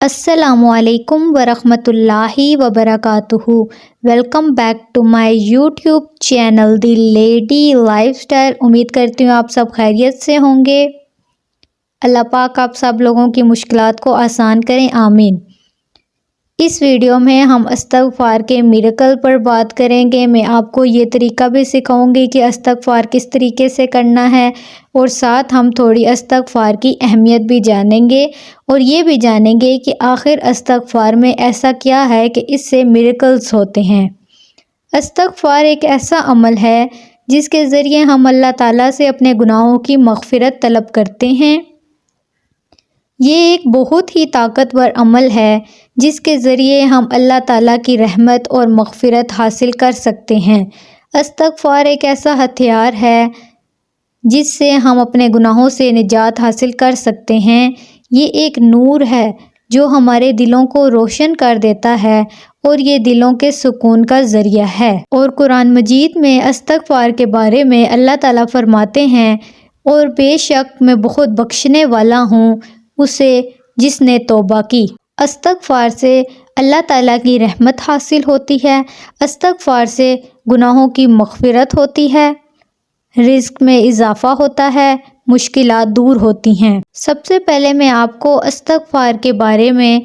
السلام علیکم ورحمۃ اللہ وبرکاتہ۔ Welcome back to my YouTube channel the lady lifestyle. امید کرتی ہوں آپ سب خیریت سے ہوں گے۔ اللہ پاک آپ سب لوگوں کی مشکلات کو آسان کریں، آمین۔ اس ویڈیو میں ہم استغفار کے میریکل پر بات کریں گے۔ میں آپ کو یہ طریقہ بھی سکھاؤں گی کہ استغفار کس طریقے سے کرنا ہے، اور ساتھ ہم تھوڑی استغفار کی اہمیت بھی جانیں گے، اور یہ بھی جانیں گے کہ آخر استغفار میں ایسا کیا ہے کہ اس سے میریکلز ہوتے ہیں۔ استغفار ایک ایسا عمل ہے جس کے ذریعے ہم اللہ تعالیٰ سے اپنے گناہوں کی مغفرت طلب کرتے ہیں۔ یہ ایک بہت ہی طاقتور عمل ہے جس کے ذریعے ہم اللہ تعالیٰ کی رحمت اور مغفرت حاصل کر سکتے ہیں۔ استغفار ایک ایسا ہتھیار ہے جس سے ہم اپنے گناہوں سے نجات حاصل کر سکتے ہیں۔ یہ ایک نور ہے جو ہمارے دلوں کو روشن کر دیتا ہے، اور یہ دلوں کے سکون کا ذریعہ ہے۔ اور قرآن مجید میں استغفار کے بارے میں اللہ تعالیٰ فرماتے ہیں، اور بے شک میں بہت بخشنے والا ہوں اسے جس نے توبہ کی۔ استغفار سے اللہ تعالیٰ کی رحمت حاصل ہوتی ہے، استغفار سے گناہوں کی مغفرت ہوتی ہے، رزق میں اضافہ ہوتا ہے، مشکلات دور ہوتی ہیں۔ سب سے پہلے میں آپ کو استغفار کے بارے میں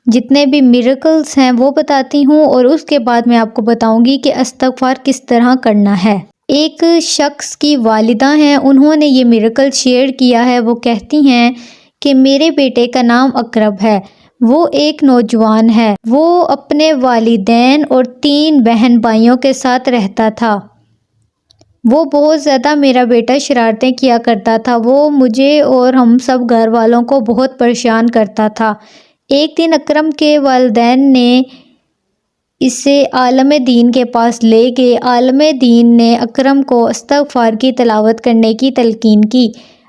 جتنے بھی میریکلز ہیں وہ بتاتی ہوں، اور اس کے بعد میں آپ کو بتاؤں گی کہ استغفار کس طرح کرنا ہے۔ ایک شخص کی والدہ ہیں، انہوں نے یہ میریکل شیئر کیا ہے۔ وہ کہتی ہیں کہ میرے بیٹے کا نام اقرب ہے، وہ ایک نوجوان ہے، وہ اپنے والدین اور 3 بہن بھائیوں کے ساتھ رہتا تھا۔ وہ بہت زیادہ میرا بیٹا شرارتیں کیا کرتا تھا، وہ مجھے اور ہم سب گھر والوں کو بہت پریشان کرتا تھا۔ ایک دن اکرم کے والدین نے اسے عالم دین کے پاس لے گئے۔ عالم دین نے اکرم کو استغفار کی تلاوت کرنے کی تلقین کی۔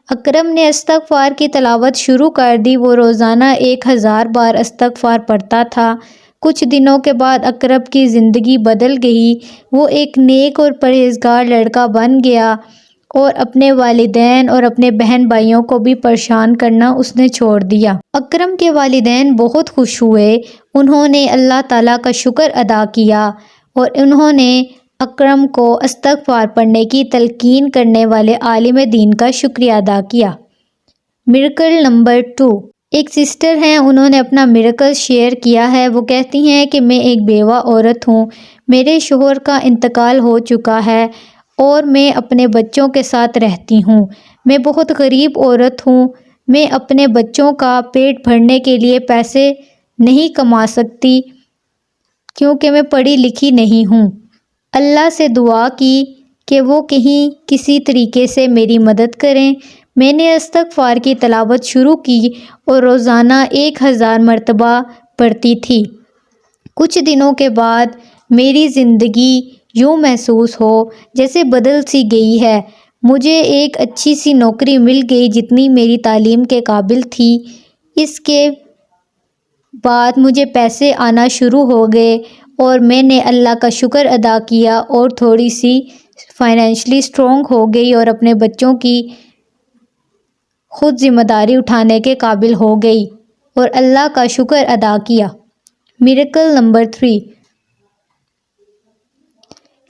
اکرم نے استغفار کی تلاوت شروع کر دی۔ وہ روزانہ 1000 بار استغفار پڑھتا تھا۔ کچھ دنوں کے بعد اکرم کی زندگی بدل گئی۔ وہ ایک نیک اور پرہیزگار لڑکا بن گیا، اور اپنے والدین اور اپنے بہن بھائیوں کو بھی پریشان کرنا اس نے چھوڑ دیا۔ اکرم کے والدین بہت خوش ہوئے۔ انہوں نے اللہ تعالیٰ کا شکر ادا کیا، اور انہوں نے اکرم کو استغفار پڑھنے کی تلقین کرنے والے عالم دین کا شکریہ ادا کیا۔ Miracle number 2۔ ایک سسٹر ہیں، انہوں نے اپنا میریکل شیئر کیا ہے۔ وہ کہتی ہیں کہ میں ایک بیوہ عورت ہوں، میرے شوہر کا انتقال ہو چکا ہے، اور میں اپنے بچوں کے ساتھ رہتی ہوں۔ میں بہت غریب عورت ہوں، میں اپنے بچوں کا پیٹ بھرنے کے لیے پیسے نہیں کما سکتی کیونکہ میں پڑھی لکھی نہیں ہوں۔ اللہ سے دعا کی کہ وہ کسی طریقے سے میری مدد کریں۔ میں نے استغفار کی تلاوت شروع کی اور روزانہ 1000 مرتبہ پڑھتی تھی۔ کچھ دنوں کے بعد میری زندگی یوں محسوس ہو جیسے بدل سی گئی ہے۔ مجھے ایک اچھی سی نوکری مل گئی جتنی میری تعلیم کے قابل تھی۔ اس کے بعد مجھے پیسے آنا شروع ہو گئے، اور میں نے اللہ کا شکر ادا کیا، اور تھوڑی سی فائنینشلی اسٹرانگ ہو گئی، اور اپنے بچوں کی خود ذمہ داری اٹھانے کے قابل ہو گئی، اور اللہ کا شکر ادا کیا۔ Miracle number 3۔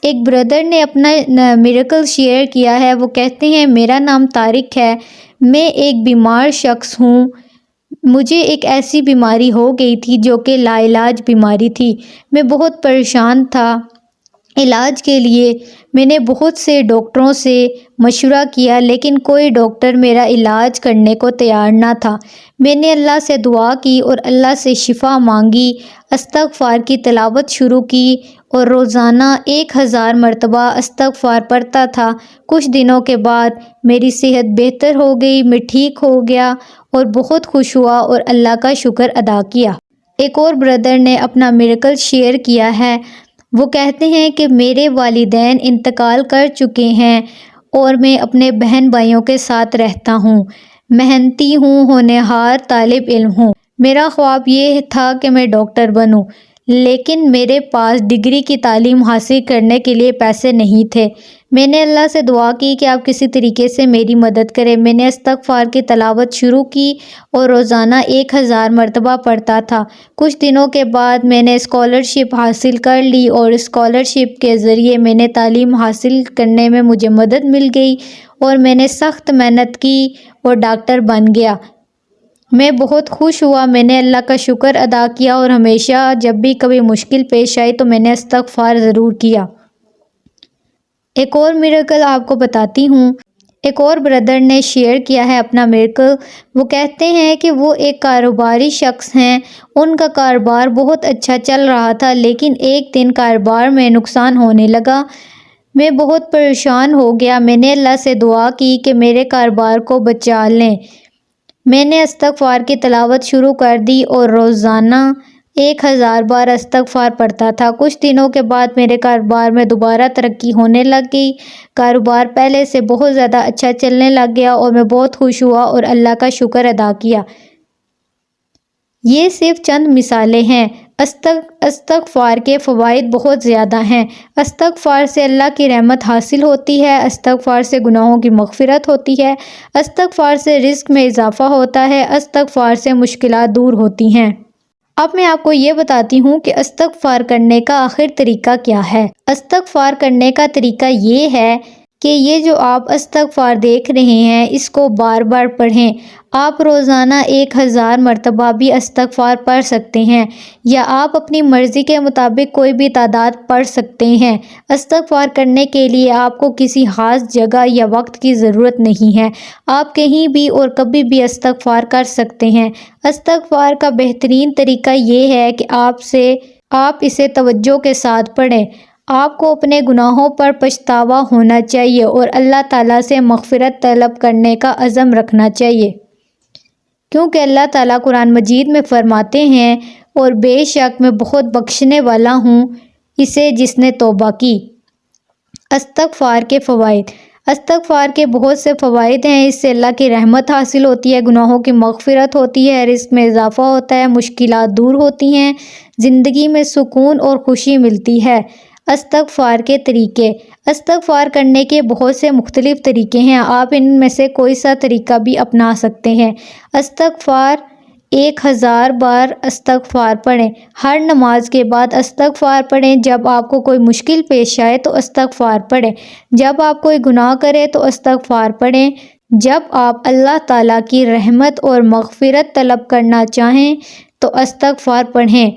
ایک بردر نے اپنا میریکل شیئر کیا ہے۔ وہ کہتے ہیں میرا نام طارق ہے، میں ایک بیمار شخص ہوں۔ مجھے ایک ایسی بیماری ہو گئی تھی جو کہ لا علاج بیماری تھی۔ میں بہت پریشان تھا۔ علاج کے لیے میں نے بہت سے ڈاکٹروں سے مشورہ کیا، لیکن کوئی ڈاکٹر میرا علاج کرنے کو تیار نہ تھا۔ میں نے اللہ سے دعا کی اور اللہ سے شفا مانگی، استغفار کی تلاوت شروع کی، اور روزانہ 1000 مرتبہ استغفار پڑھتا تھا۔ کچھ دنوں کے بعد میری صحت بہتر ہو گئی، میں ٹھیک ہو گیا، اور بہت خوش ہوا اور اللہ کا شکر ادا کیا۔ ایک اور بردر نے اپنا میریکل شیئر کیا ہے۔ وہ کہتے ہیں کہ میرے والدین انتقال کر چکے ہیں، اور میں اپنے بہن بھائیوں کے ساتھ رہتا ہوں۔ محنتی ہوں، ہونہار طالب علم ہوں۔ میرا خواب یہ تھا کہ میں ڈاکٹر بنوں، لیکن میرے پاس ڈگری کی تعلیم حاصل کرنے کے لیے پیسے نہیں تھے۔ میں نے اللہ سے دعا کی کہ آپ کسی طریقے سے میری مدد کریں۔ میں نے استغفار کی تلاوت شروع کی اور روزانہ 1000 مرتبہ پڑھتا تھا۔ کچھ دنوں کے بعد میں نے اسکالرشپ حاصل کر لی اور اسکالرشپ کے ذریعے میں نے تعلیم حاصل کرنے میں مجھے مدد مل گئی اور میں نے سخت محنت کی اور ڈاکٹر بن گیا۔ میں بہت خوش ہوا۔ میں نے اللہ کا شکر ادا کیا اور ہمیشہ جب بھی کبھی مشکل پیش آئی تو میں نے استغفار ضرور کیا۔ ایک اور میریکل آپ کو بتاتی ہوں۔ ایک اور بردر نے شیئر کیا ہے اپنا میریکل۔ وہ کہتے ہیں کہ وہ ایک کاروباری شخص ہیں۔ ان کا کاروبار بہت اچھا چل رہا تھا، لیکن ایک دن کاروبار میں نقصان ہونے لگا۔ میں بہت پریشان ہو گیا۔ میں نے اللہ سے دعا کی کہ میرے کاروبار کو بچا لیں۔ میں نے استغفار کی تلاوت شروع کر دی اور روزانہ 1000 بار استغفار پڑھتا تھا۔ کچھ دنوں کے بعد میرے کاروبار میں دوبارہ ترقی ہونے لگ گئی۔ کاروبار پہلے سے بہت زیادہ اچھا چلنے لگ گیا اور میں بہت خوش ہوا اور اللہ کا شکر ادا کیا۔ یہ صرف چند مثالیں ہیں۔ استغفار کے فوائد بہت زیادہ ہیں۔ استغفار سے اللہ کی رحمت حاصل ہوتی ہے۔ استغفار سے گناہوں کی مغفرت ہوتی ہے۔ استغفار سے رزق میں اضافہ ہوتا ہے۔ استغفار سے مشکلات دور ہوتی ہیں۔ اب میں آپ کو یہ بتاتی ہوں کہ استغفار کرنے کا آخر طریقہ کیا ہے۔ استغفار کرنے کا طریقہ یہ ہے کہ یہ جو آپ استغفار دیکھ رہے ہیں اس کو بار بار پڑھیں۔ آپ روزانہ 1000 مرتبہ بھی استغفار پڑھ سکتے ہیں یا آپ اپنی مرضی کے مطابق کوئی بھی تعداد پڑھ سکتے ہیں۔ استغفار کرنے کے لیے آپ کو کسی خاص جگہ یا وقت کی ضرورت نہیں ہے۔ آپ کہیں بھی اور کبھی بھی استغفار کر سکتے ہیں۔ استغفار کا بہترین طریقہ یہ ہے کہ آپ اسے توجہ کے ساتھ پڑھیں۔ آپ کو اپنے گناہوں پر پچھتاوا ہونا چاہیے اور اللہ تعالیٰ سے مغفرت طلب کرنے کا عزم رکھنا چاہیے، کیونکہ اللہ تعالیٰ قرآن مجید میں فرماتے ہیں اور بے شک میں بہت بخشنے والا ہوں اسے جس نے توبہ کی۔ استغفار کے فوائد۔ استغفار کے بہت سے فوائد ہیں۔ اس سے اللہ کی رحمت حاصل ہوتی ہے، گناہوں کی مغفرت ہوتی ہے، رزق میں اضافہ ہوتا ہے، مشکلات دور ہوتی ہیں، زندگی میں سکون اور خوشی ملتی ہے۔ استغفار کے طریقے۔ استغفار کرنے کے بہت سے مختلف طریقے ہیں۔ آپ ان میں سے کوئی سا طریقہ بھی اپنا سکتے ہیں۔ استغفار 1000 بار استغفار پڑھیں۔ ہر نماز کے بعد استغفار پڑھیں۔ جب آپ کو کوئی مشکل پیش آئے تو استغفار پڑھیں۔ جب آپ کوئی گناہ کریں تو استغفار پڑھیں۔ جب آپ اللہ تعالیٰ کی رحمت اور مغفرت طلب کرنا چاہیں تو استغفار پڑھیں۔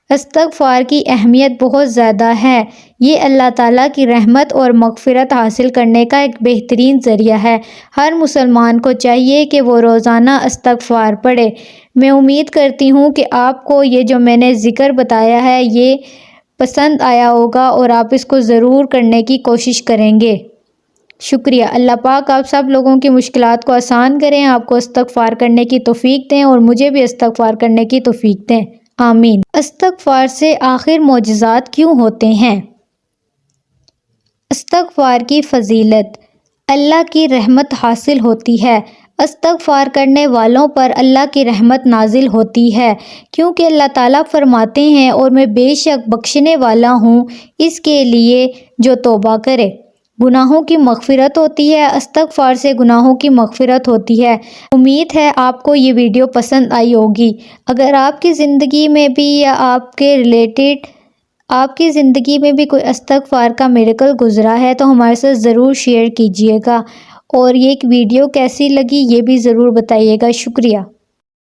استغفار کی اہمیت بہت زیادہ ہے۔ یہ اللہ تعالیٰ کی رحمت اور مغفرت حاصل کرنے کا ایک بہترین ذریعہ ہے۔ ہر مسلمان کو چاہیے کہ وہ روزانہ استغفار پڑھے۔ میں امید کرتی ہوں کہ آپ کو یہ جو میں نے ذکر بتایا ہے یہ پسند آیا ہوگا اور آپ اس کو ضرور کرنے کی کوشش کریں گے۔ شکریہ۔ اللہ پاک آپ سب لوگوں کی مشکلات کو آسان کریں، آپ کو استغفار کرنے کی توفیق دیں اور مجھے بھی استغفار کرنے کی توفیق دیں۔ آمین۔ استغفار سے آخر معجزات کیوں ہوتے ہیں؟ استغفار کی فضیلت۔ اللہ کی رحمت حاصل ہوتی ہے۔ استغفار کرنے والوں پر اللہ کی رحمت نازل ہوتی ہے، کیونکہ اللہ تعالیٰ فرماتے ہیں اور میں بے شک بخشنے والا ہوں اس کے لیے جو توبہ کرے۔ گناہوں کی مغفرت ہوتی ہے۔ استغفار سے گناہوں کی مغفرت ہوتی ہے۔ امید ہے آپ کو یہ ویڈیو پسند آئی ہوگی۔ اگر آپ کی زندگی میں بھی یا آپ کے ریلیٹڈ آپ کی زندگی میں بھی کوئی استغفار کا میریکل گزرا ہے تو ہمارے ساتھ ضرور شیئر کیجیے گا، اور یہ ایک ویڈیو کیسی لگی یہ بھی ضرور بتائیے گا۔ شکریہ۔